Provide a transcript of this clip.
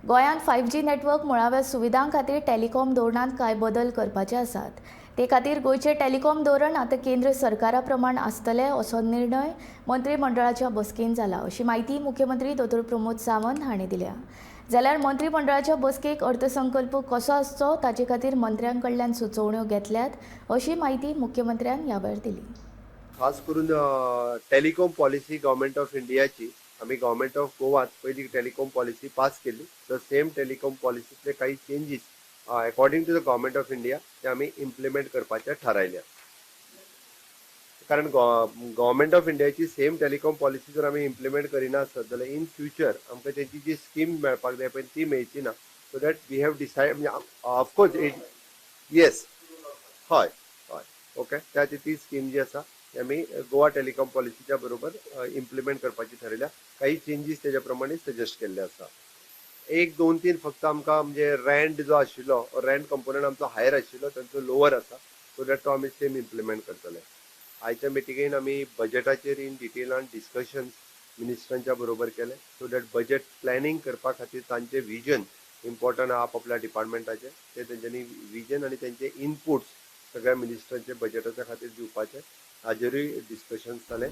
गोंयांत 5G network मुळाव्या सुविधां खातीर टेलिकॉम धोरणांत कांय बदल करपाचे आसात. ते खातीर गोंयचें टेलिकॉम धोरण आतां केंद्र सरकारा प्रमाण आसतलें असो निर्णय मंत्रिमंडळाच्या बसकेंत जाला, अशी माहिती मुख्यमंत्री डॉ. प्रमोद सावंत हांणी दिल्या. जाल्यार मंत्रिमंडळाच्या बसकेक अर्थसंकल्प कसो आसचो ताचे खातीर मंत्र्यां कडल्यान सुचोवण्यो घेतल्यात, अशी माहिती मुख्यमंत्र्यान ह्या वेळार दिली. खास करून टेलिकॉम पॉलिसी गव्हर्नमेंट ऑफ इंडियाची आम्ही गव्हर्नमेंट ऑफ गोवात पहिली टेलिकॉम पॉलिसी पास केली. तर सेम टेलिकॉम पॉलिसीतले काही changes according to the government of India ते आम्ही इम्प्लिमेंट करपाचे थारायल्या. कारण गव्हर्नमेंट ऑफ इंडियाची सेम टेलिकॉम पॉलिसी जर आम्ही इम्प्लिमेंट करिना आसत जाल्यार इन फ्युचर आमकां त्याची जी स्कीम मेळपाक जाय पळय ती मेळची ना. So that we have decided म्हणजे ऑफकोर्स इट येस हय हय ओके त्याची ती स्कीम जी आसा ती आमी गोवा टेलिकॉम पॉलिसीच्या बरोबर इम्प्लिमेंट करपाची थारायल्या. काही चेंजीस त्याच्या प्रमाणे सजेस्ट केल्ले आसा. एक दोन तीन फक्त आमकां म्हणजे रँट जो आशिल्लो रँट कंपोनंट आमचो हायर आशिल्लो तांचो लोवर आसा. सो दॅट तो आमी सेम इम्प्लिमेंट करतले. आयच्या मिटिंगेन आमी बजेटाचेर इन डिटेलान डिस्कशन मिनिस्टरांच्या बरोबर केले. सो दॅट बजेट प्लॅनिंग करपा खातीर तांचे विजन इम्पॉर्टंट आपल्या डिपार्टमेंटाचे ते तेंच्यांनी विजन आनी तेंचे इनपुट्स सगळ्या मिनिस्टरांचे बजेटाच्या खातीर दिवपाचे हाजेरूय डिस्कशन्स जाले.